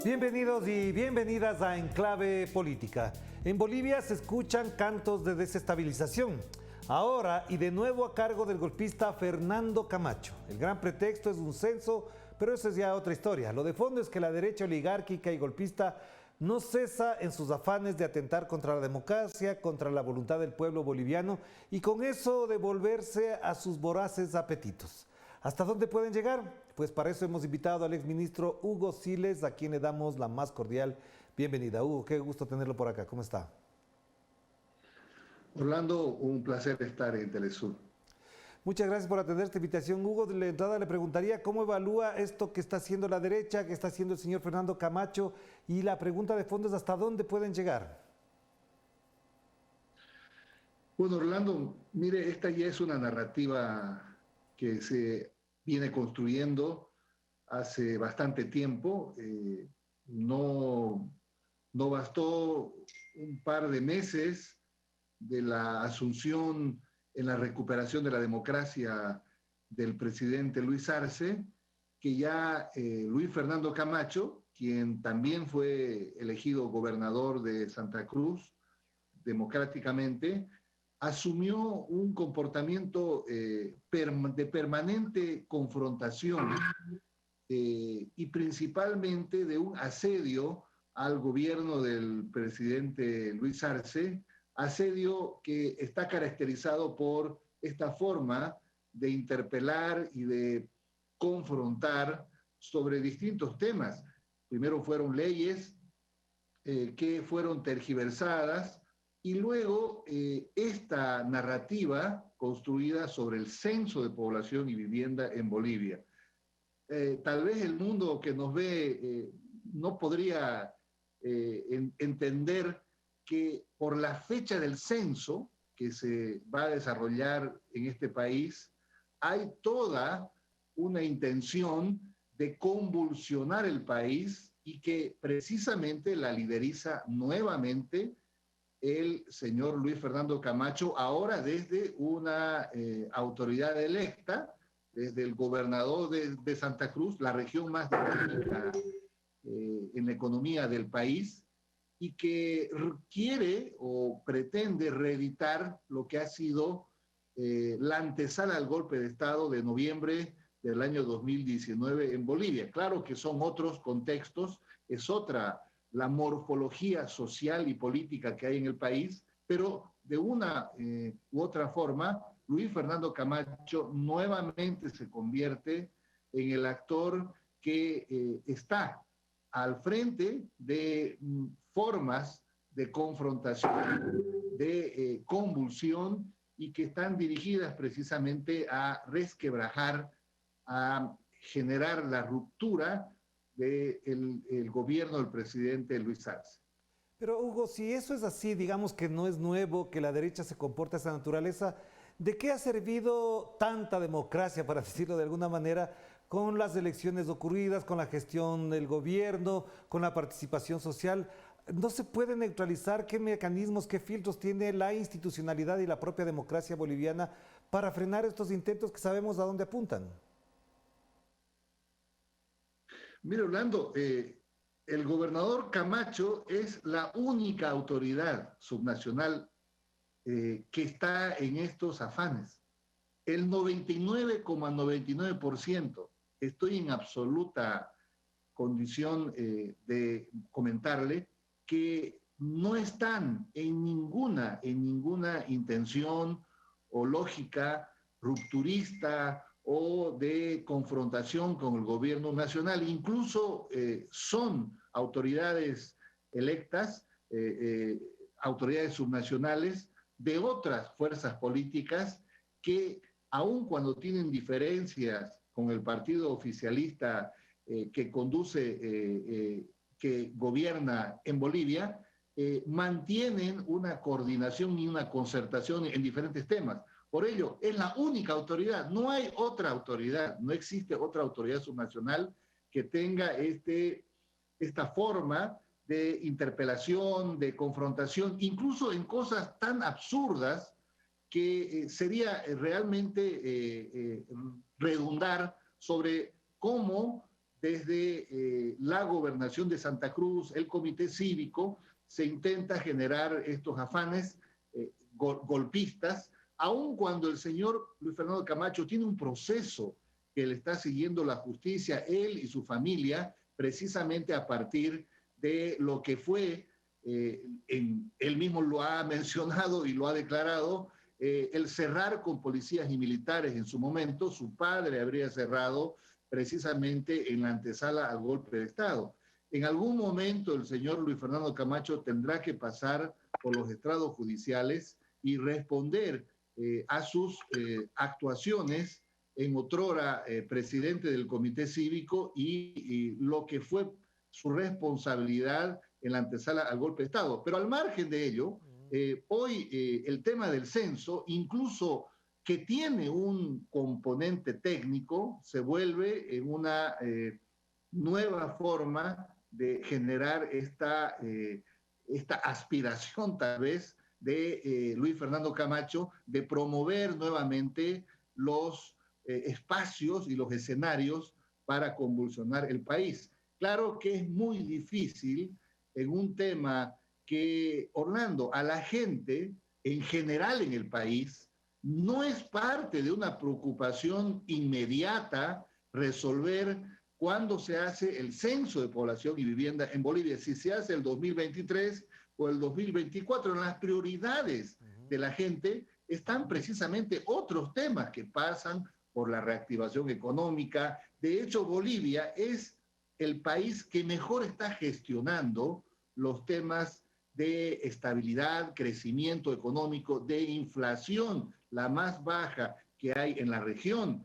Bienvenidos y bienvenidas a Enclave Política. En Bolivia se escuchan cantos de desestabilización. Ahora y de nuevo a cargo del golpista Fernando Camacho. El gran pretexto es un censo, pero eso es ya otra historia. Lo de fondo es que la derecha oligárquica y golpista no cesa en sus afanes de atentar contra la democracia, contra la voluntad del pueblo boliviano y con eso devolverse a sus voraces apetitos. ¿Hasta dónde pueden llegar? Pues para eso hemos invitado al exministro Hugo Siles, a quien le damos la más cordial bienvenida. Hugo, qué gusto tenerlo por acá. ¿Cómo está? Orlando, un placer estar en Telesur. Muchas gracias por atender esta invitación. Hugo, de entrada le preguntaría cómo evalúa esto que está haciendo la derecha, que está haciendo el señor Fernando Camacho, y la pregunta de fondo es ¿hasta dónde pueden llegar? Bueno, Orlando, mire, esta ya es una narrativa que se viene construyendo hace bastante tiempo. No bastó un par de meses de la asunción en la recuperación de la democracia del presidente Luis Arce, que ya Luis Fernando Camacho, quien también fue elegido gobernador de Santa Cruz democráticamente, asumió un comportamiento de permanente confrontación y principalmente de un asedio al gobierno del presidente Luis Arce, asedio que está caracterizado por esta forma de interpelar y de confrontar sobre distintos temas. Primero fueron leyes que fueron tergiversadas y luego esta narrativa construida sobre el censo de población y vivienda en Bolivia. Tal vez el mundo que nos ve no podría entender que por la fecha del censo que se va a desarrollar en este país, hay toda una intención de convulsionar el país y que precisamente la lideriza nuevamente el señor Luis Fernando Camacho, ahora desde una autoridad electa, desde el gobernador de Santa Cruz, la región más dinámica en la economía del país, y que quiere o pretende reeditar lo que ha sido la antesala al golpe de Estado de noviembre del año 2019 en Bolivia. Claro que son otros contextos, es otra la morfología social y política que hay en el país, pero de una u otra forma, Luis Fernando Camacho nuevamente se convierte en el actor que está al frente de formas de confrontación, de convulsión y que están dirigidas precisamente a resquebrajar, a generar la ruptura del gobierno del presidente Luis Arce. Pero Hugo, si eso es así, digamos que no es nuevo, que la derecha se comporta de esa naturaleza, ¿de qué ha servido tanta democracia, para decirlo de alguna manera, con las elecciones ocurridas, con la gestión del gobierno, con la participación social? ¿No se puede neutralizar qué mecanismos, qué filtros tiene la institucionalidad y la propia democracia boliviana para frenar estos intentos que sabemos a dónde apuntan? Mire, Orlando, el gobernador Camacho es la única autoridad subnacional que está en estos afanes. El 99,99%, estoy en absoluta condición de comentarle que no están en ninguna intención o lógica rupturista o de confrontación con el gobierno nacional. Incluso son autoridades electas, autoridades subnacionales de otras fuerzas políticas que, aun cuando tienen diferencias con el partido oficialista que conduce, que gobierna en Bolivia, mantienen una coordinación y una concertación en diferentes temas. Por ello, es la única autoridad, no hay otra autoridad, no existe otra autoridad subnacional que tenga este esta forma de interpelación, de confrontación, incluso en cosas tan absurdas que sería realmente redundar sobre cómo desde la gobernación de Santa Cruz, el comité cívico, se intenta generar estos afanes golpistas, aun cuando el señor Luis Fernando Camacho tiene un proceso que le está siguiendo la justicia, él y su familia, precisamente a partir de lo que fue, él mismo lo ha mencionado y lo ha declarado, el cerrar con policías y militares en su momento. Su padre habría cerrado precisamente en la antesala al golpe de Estado. En algún momento el señor Luis Fernando Camacho tendrá que pasar por los estrados judiciales y responder a sus actuaciones en otrora presidente del Comité Cívico y lo que fue su responsabilidad en la antesala al golpe de Estado. Pero al margen de ello, hoy el tema del censo, incluso que tiene un componente técnico, se vuelve en una nueva forma de generar esta aspiración tal vez de Luis Fernando Camacho de promover nuevamente los espacios y los escenarios para convulsionar el país. Claro que es muy difícil en un tema que, Orlando, a la gente en general en el país no es parte de una preocupación inmediata resolver cuándo se hace el censo de población y vivienda en Bolivia, si se hace el 2023 o el 2024. En las prioridades de la gente están precisamente otros temas que pasan por la reactivación económica. De hecho, Bolivia es el país que mejor está gestionando los temas de estabilidad, crecimiento económico, de inflación, la más baja que hay en la región.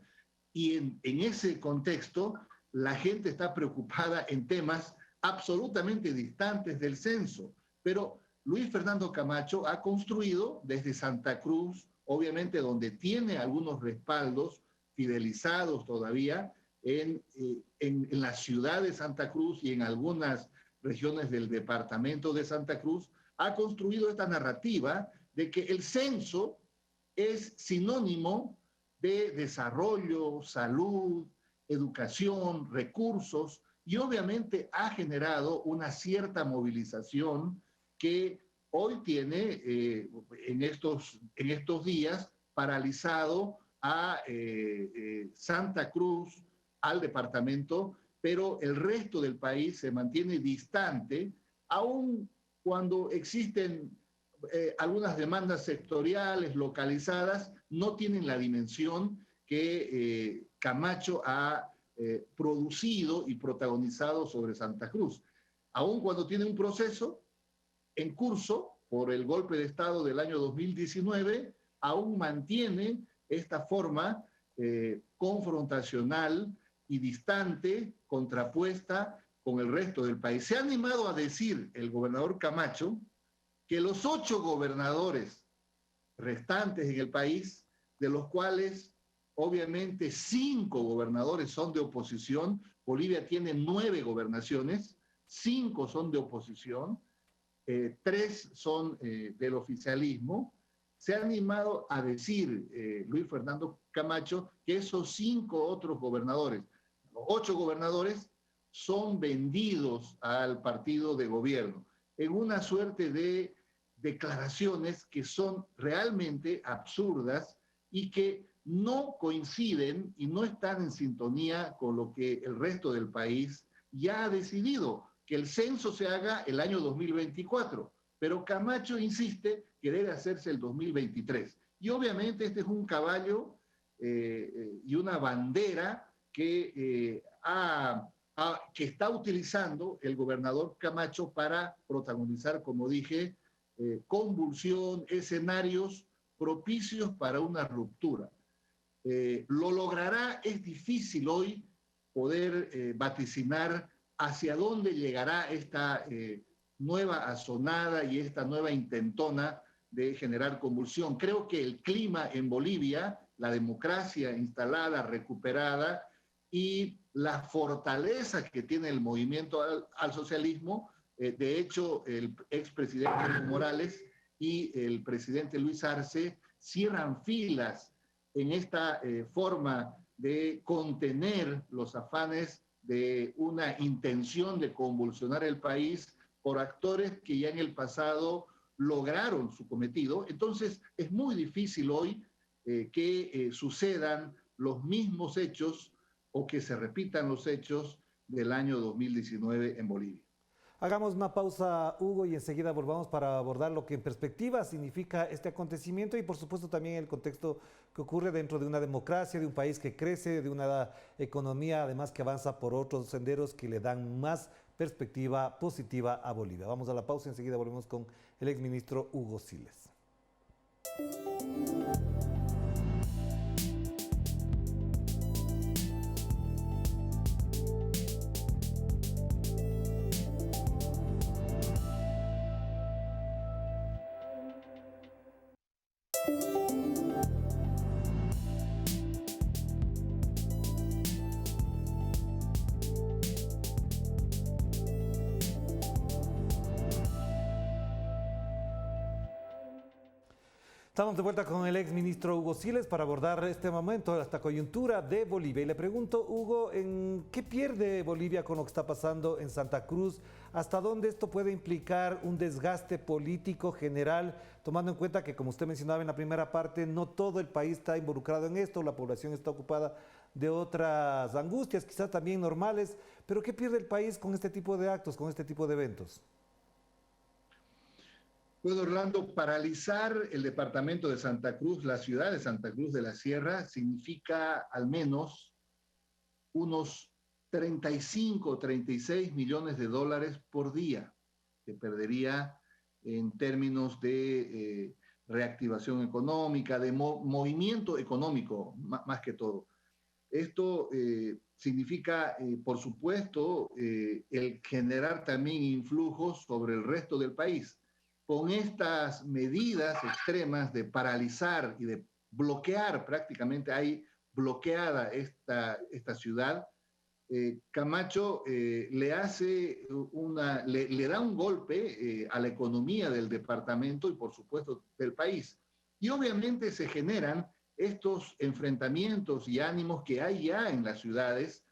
Y en ese contexto, la gente está preocupada en temas absolutamente distantes del censo. Pero Luis Fernando Camacho ha construido desde Santa Cruz, obviamente donde tiene algunos respaldos fidelizados todavía en la ciudad de Santa Cruz y en algunas regiones del departamento de Santa Cruz, ha construido esta narrativa de que el censo es sinónimo de desarrollo, salud, educación, recursos, y obviamente ha generado una cierta movilización que hoy tiene en estos días paralizado a Santa Cruz, al departamento, pero el resto del país se mantiene distante, aun cuando existen algunas demandas sectoriales, localizadas, no tienen la dimensión que Camacho ha producido y protagonizado sobre Santa Cruz. Aun cuando tiene un proceso en curso por el golpe de Estado del año 2019, aún mantiene esta forma confrontacional y distante, contrapuesta con el resto del país. Se ha animado a decir el gobernador Camacho que los 8 gobernadores restantes en el país, de los cuales obviamente 5 gobernadores son de oposición, Bolivia tiene 9 gobernaciones, 5 son de oposición, 3 son del oficialismo. Se ha animado a decir Luis Fernando Camacho que esos 5 otros gobernadores, los 8 gobernadores, son vendidos al partido de gobierno, en una suerte de declaraciones que son realmente absurdas y que no coinciden y no están en sintonía con lo que el resto del país ya ha decidido, que el censo se haga el año 2024, pero Camacho insiste que debe hacerse el 2023. Y obviamente este es un caballo y una bandera que está utilizando el gobernador Camacho para protagonizar, como dije, convulsión, escenarios propicios para una ruptura. Lo logrará. Es difícil hoy poder vaticinar hacia dónde llegará esta nueva asonada y esta nueva intentona de generar convulsión. Creo que el clima en Bolivia, la democracia instalada, recuperada, y la fortaleza que tiene el movimiento al socialismo. De hecho, el expresidente Evo Morales y el presidente Luis Arce cierran filas en esta forma de contener los afanes de una intención de convulsionar el país por actores que ya en el pasado lograron su cometido. Entonces, es muy difícil hoy que sucedan los mismos hechos o que se repitan los hechos del año 2019 en Bolivia. Hagamos una pausa, Hugo, y enseguida volvamos para abordar lo que en perspectiva significa este acontecimiento y por supuesto también el contexto que ocurre dentro de una democracia, de un país que crece, de una economía además que avanza por otros senderos que le dan más perspectiva positiva a Bolivia. Vamos a la pausa y enseguida volvemos con el exministro Hugo Siles. Estamos de vuelta con el exministro Hugo Siles para abordar este momento, esta coyuntura de Bolivia. Y le pregunto, Hugo, ¿en qué pierde Bolivia con lo que está pasando en Santa Cruz? ¿Hasta dónde esto puede implicar un desgaste político general, tomando en cuenta que, como usted mencionaba en la primera parte, no todo el país está involucrado en esto, la población está ocupada de otras angustias, quizás también normales, pero ¿qué pierde el país con este tipo de actos, con este tipo de eventos? Bueno, Orlando, paralizar el departamento de Santa Cruz, la ciudad de Santa Cruz de la Sierra, significa al menos unos 35 o 36 millones de dólares por día que perdería en términos de reactivación económica, de movimiento económico, más que todo. Esto significa, por supuesto, el generar también influjos sobre el resto del país. Con estas medidas extremas de paralizar y de bloquear, prácticamente hay bloqueada esta ciudad, Camacho le da un golpe a la economía del departamento y por supuesto del país. Y obviamente se generan estos enfrentamientos y ánimos que hay ya en las ciudades,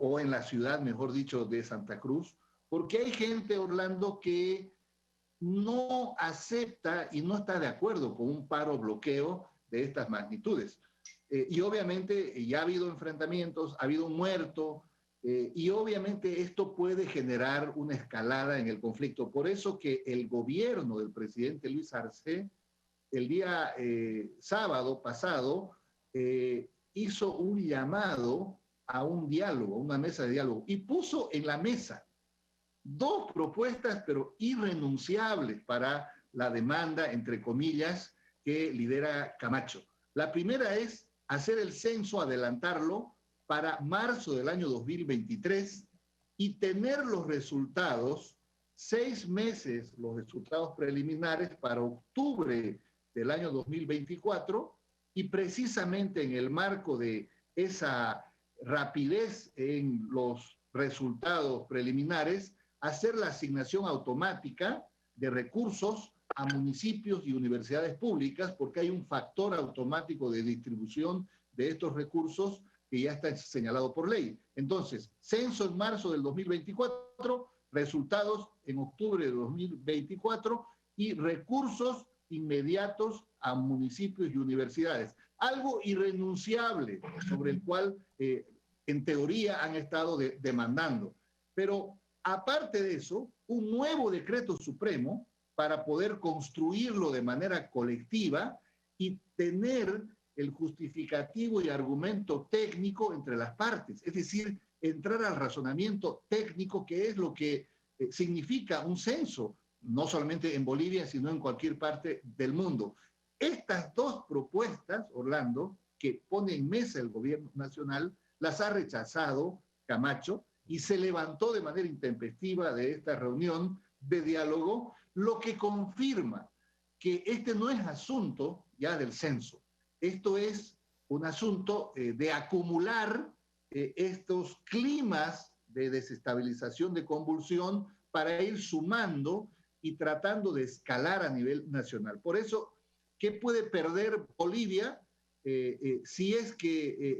o en la ciudad, mejor dicho, de Santa Cruz, porque hay gente, Orlando, que no acepta y no está de acuerdo con un paro bloqueo de estas magnitudes. Y obviamente ya ha habido enfrentamientos, ha habido un muerto, y obviamente esto puede generar una escalada en el conflicto. Por eso que el gobierno del presidente Luis Arce, el día sábado pasado, hizo un llamado a un diálogo, a una mesa de diálogo, y puso en la mesa dos propuestas, pero irrenunciables para la demanda, entre comillas, que lidera Camacho. La primera es hacer el censo, adelantarlo para marzo del año 2023 y tener los resultados, 6 meses, los resultados preliminares para octubre del año 2024, y precisamente en el marco de esa rapidez en los resultados preliminares, hacer la asignación automática de recursos a municipios y universidades públicas, porque hay un factor automático de distribución de estos recursos que ya está señalado por ley. Entonces, censo en marzo del 2024, resultados en octubre de 2024 y recursos inmediatos a municipios y universidades. Algo irrenunciable sobre el cual, en teoría, han estado demandando. Pero aparte de eso, un nuevo decreto supremo para poder construirlo de manera colectiva y tener el justificativo y argumento técnico entre las partes. Es decir, entrar al razonamiento técnico, que es lo que significa un censo, no solamente en Bolivia, sino en cualquier parte del mundo. Estas dos propuestas, Orlando, que pone en mesa el gobierno nacional, las ha rechazado Camacho, y se levantó de manera intempestiva de esta reunión de diálogo, lo que confirma que este no es asunto ya del censo. Esto es un asunto de acumular estos climas de desestabilización, de convulsión, para ir sumando y tratando de escalar a nivel nacional. Por eso, ¿qué puede perder Bolivia si es que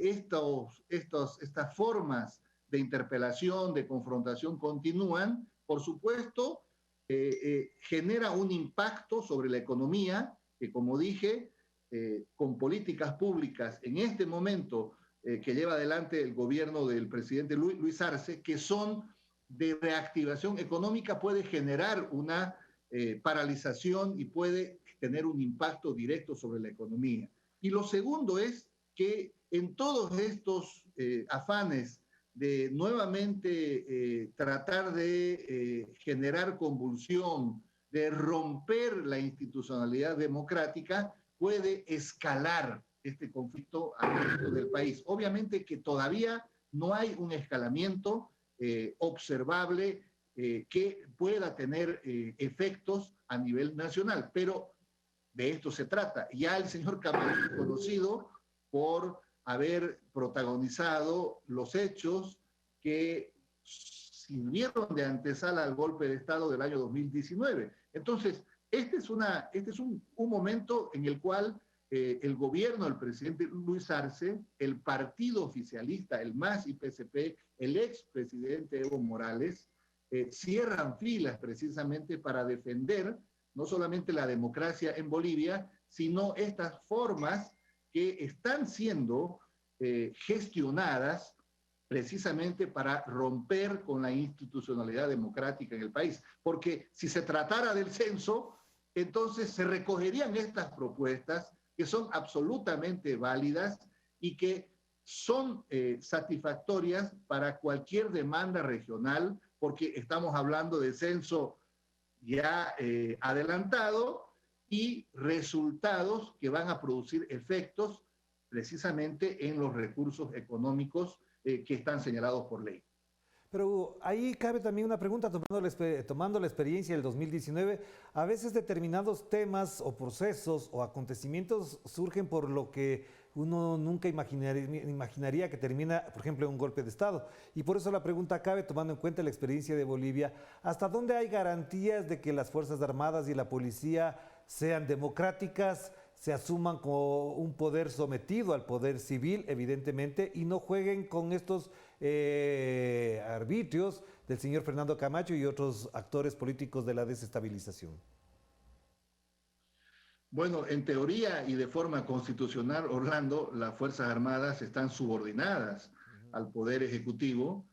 estas formas de interpelación, de confrontación continúan? Por supuesto, genera un impacto sobre la economía, que como dije, con políticas públicas en este momento que lleva adelante el gobierno del presidente Luis Arce, que son de reactivación económica, puede generar una paralización y puede tener un impacto directo sobre la economía. Y lo segundo es que en todos estos afanes de nuevamente tratar de generar convulsión, de romper la institucionalidad democrática, puede escalar este conflicto al resto del país. Obviamente que todavía no hay un escalamiento observable que pueda tener efectos a nivel nacional, pero de esto se trata. Ya el señor Camacho es conocido por haber protagonizado los hechos que sirvieron de antesala al golpe de Estado del año 2019. Entonces, este es un momento en el cual el gobierno del presidente Luis Arce, el partido oficialista, el MAS y PSP, el expresidente Evo Morales, cierran filas precisamente para defender no solamente la democracia en Bolivia, sino estas formas que están siendo gestionadas precisamente para romper con la institucionalidad democrática en el país. Porque si se tratara del censo, entonces se recogerían estas propuestas que son absolutamente válidas y que son satisfactorias para cualquier demanda regional, porque estamos hablando de censo ya adelantado y resultados que van a producir efectos precisamente en los recursos económicos que están señalados por ley. Pero ahí cabe también una pregunta, tomando la experiencia del 2019, a veces determinados temas o procesos o acontecimientos surgen por lo que uno nunca imaginaría que termina, por ejemplo, en un golpe de Estado. Y por eso la pregunta cabe, tomando en cuenta la experiencia de Bolivia, ¿hasta dónde hay garantías de que las Fuerzas Armadas y la policía sean democráticas, se asuman como un poder sometido al poder civil, evidentemente, y no jueguen con estos arbitrios del señor Fernando Camacho y otros actores políticos de la desestabilización? Bueno, en teoría y de forma constitucional, Orlando, las Fuerzas Armadas están subordinadas al Poder Ejecutivo.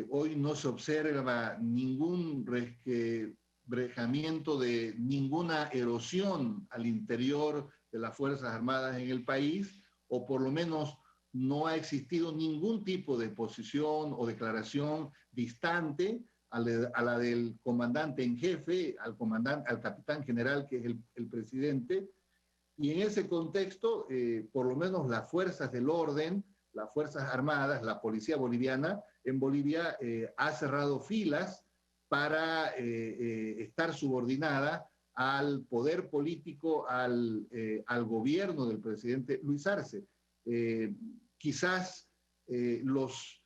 Hoy no se observa ningún resquebrajamiento de ninguna erosión al interior de las Fuerzas Armadas en el país, o por lo menos no ha existido ningún tipo de posición o declaración distante a la del comandante en jefe, al capitán general, que es el presidente. Y en ese contexto, por lo menos las fuerzas del orden, las Fuerzas Armadas, la policía boliviana, en Bolivia ha cerrado filas para estar subordinada al poder político, al gobierno del presidente Luis Arce. Quizás los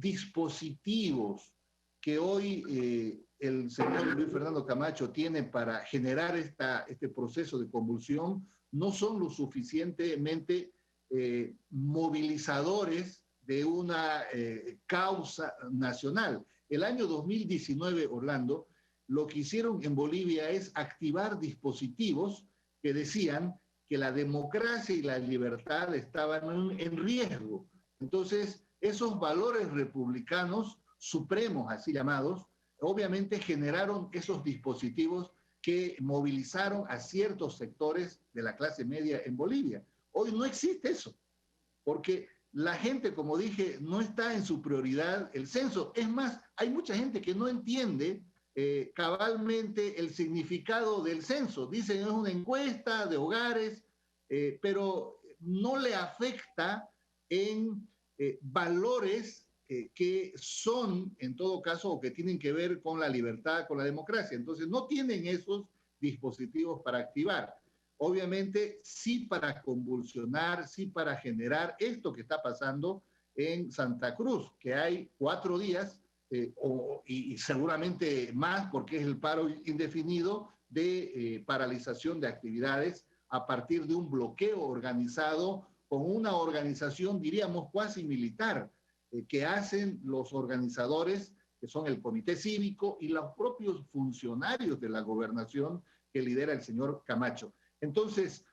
dispositivos que hoy el señor Luis Fernando Camacho tiene para generar este proceso de convulsión no son lo suficientemente movilizadores de una causa nacional. El año 2019, Orlando, lo que hicieron en Bolivia es activar dispositivos que decían que la democracia y la libertad estaban en riesgo. Entonces, esos valores republicanos supremos, así llamados, obviamente generaron esos dispositivos que movilizaron a ciertos sectores de la clase media en Bolivia. Hoy no existe eso, porque la gente, como dije, no está en su prioridad el censo. Es más, hay mucha gente que no entiende cabalmente el significado del censo. Dicen es una encuesta de hogares, pero no le afecta en valores que son, en todo caso, o que tienen que ver con la libertad, con la democracia. Entonces, no tienen esos dispositivos para activar. Obviamente, sí para convulsionar, sí para generar esto que está pasando en Santa Cruz, que hay 4 días y seguramente más porque es el paro indefinido de paralización de actividades a partir de un bloqueo organizado con una organización, diríamos, cuasi militar, que hacen los organizadores, que son el comité cívico y los propios funcionarios de la gobernación que lidera el señor Camacho. Entonces,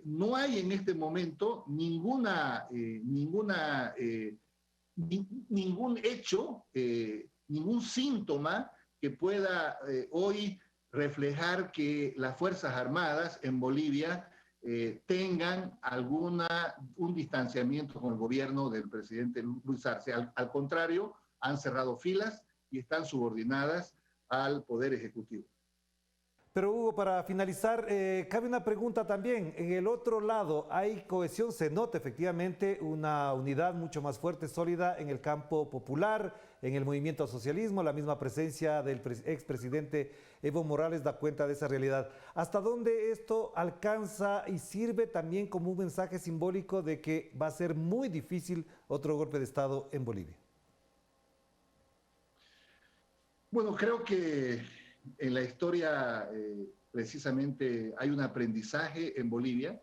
no hay en este momento ningún hecho, ningún síntoma que pueda hoy reflejar que las Fuerzas Armadas en Bolivia tengan un distanciamiento con el gobierno del presidente Luis Arce. Al contrario, han cerrado filas y están subordinadas al Poder Ejecutivo. Pero Hugo, para finalizar, cabe una pregunta también. En el otro lado hay cohesión, se nota efectivamente una unidad mucho más fuerte, sólida en el campo popular, en el movimiento al socialismo, la misma presencia del expresidente Evo Morales da cuenta de esa realidad. ¿Hasta dónde esto alcanza y sirve también como un mensaje simbólico de que va a ser muy difícil otro golpe de Estado en Bolivia? Bueno, creo que en la historia precisamente hay un aprendizaje en Bolivia.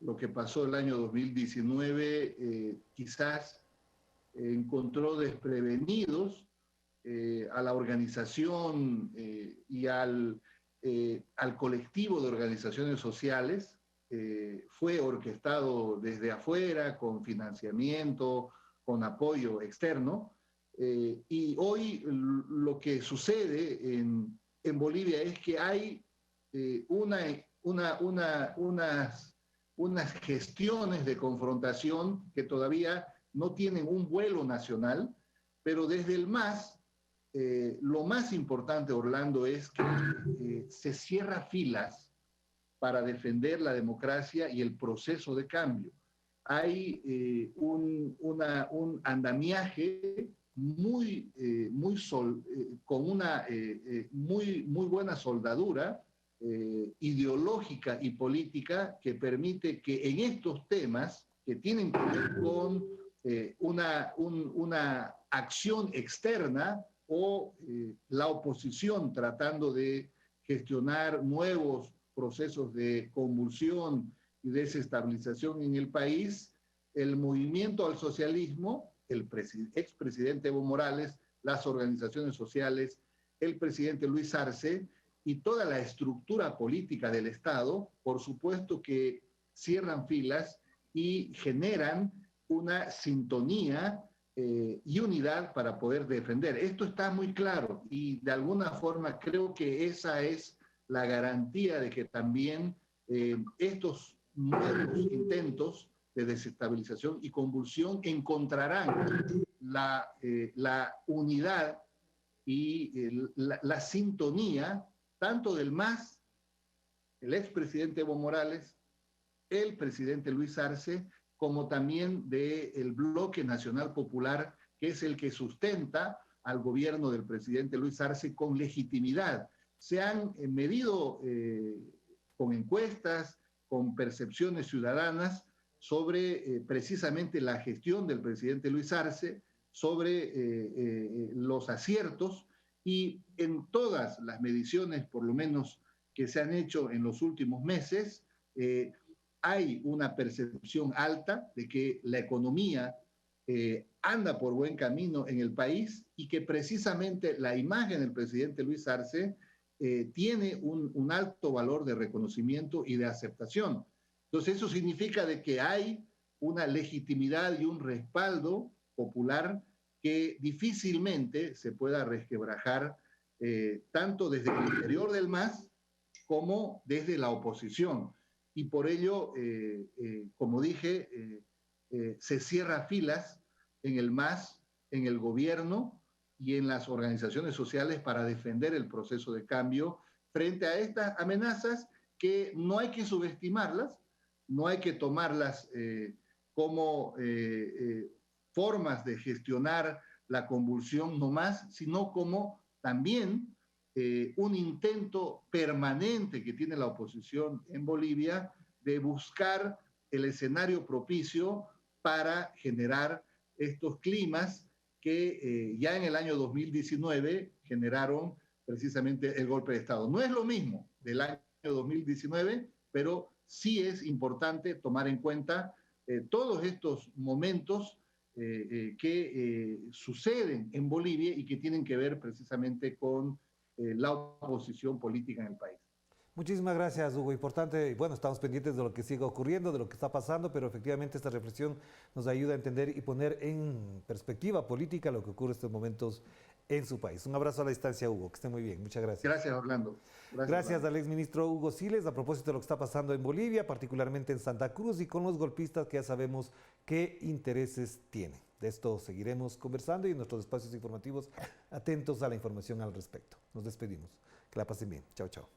Lo que pasó el año 2019 quizás encontró desprevenidos a la organización y al colectivo de organizaciones sociales. Fue orquestado desde afuera, con financiamiento, con apoyo externo. Y hoy lo que sucede en Bolivia es que hay unas gestiones de confrontación que todavía no tienen un vuelo nacional, pero desde el MAS, lo más importante, Orlando, es que se cierra filas para defender la democracia y el proceso de cambio. Hay un andamiaje con una muy buena soldadura ideológica y política que permite que en estos temas que tienen que ver con una acción externa o la oposición tratando de gestionar nuevos procesos de convulsión y desestabilización en el país, el movimiento al socialismo, el expresidente Evo Morales, las organizaciones sociales, el presidente Luis Arce y toda la estructura política del Estado, por supuesto que cierran filas y generan una sintonía y unidad para poder defender. Esto está muy claro y de alguna forma creo que esa es la garantía de que también estos nuevos intentos de desestabilización y convulsión encontrarán la unidad y la sintonía tanto del MAS, el expresidente Evo Morales, el presidente Luis Arce, como también del Bloque Nacional Popular, que es el que sustenta al gobierno del presidente Luis Arce con legitimidad. Se han medido con encuestas, con percepciones ciudadanas sobre precisamente la gestión del presidente Luis Arce, sobre los aciertos, y en todas las mediciones, por lo menos que se han hecho en los últimos meses, hay una percepción alta de que la economía anda por buen camino en el país y que precisamente la imagen del presidente Luis Arce tiene un alto valor de reconocimiento y de aceptación. Entonces eso significa de que hay una legitimidad y un respaldo popular que difícilmente se pueda resquebrajar tanto desde el interior del MAS como desde la oposición. Y por ello, como dije, se cierra filas en el MAS, en el gobierno y en las organizaciones sociales para defender el proceso de cambio frente a estas amenazas que no hay que subestimarlas, no hay que tomarlas como formas de gestionar la convulsión nomás, sino como también un intento permanente que tiene la oposición en Bolivia de buscar el escenario propicio para generar estos climas que ya en el año 2019 generaron precisamente el golpe de Estado. No es lo mismo del año 2019, pero sí es importante tomar en cuenta todos estos momentos que suceden en Bolivia y que tienen que ver precisamente con la oposición política en el país. Muchísimas gracias, Hugo. Importante, bueno, estamos pendientes de lo que siga ocurriendo, de lo que está pasando, pero efectivamente esta reflexión nos ayuda a entender y poner en perspectiva política lo que ocurre en estos momentos en su país. Un abrazo a la distancia, Hugo, que esté muy bien. Muchas gracias. Gracias, Orlando. Gracias al exministro Hugo Siles a propósito de lo que está pasando en Bolivia, particularmente en Santa Cruz y con los golpistas que ya sabemos qué intereses tienen. De esto seguiremos conversando y en nuestros espacios informativos atentos a la información al respecto. Nos despedimos. Que la pasen bien. Chao, chao.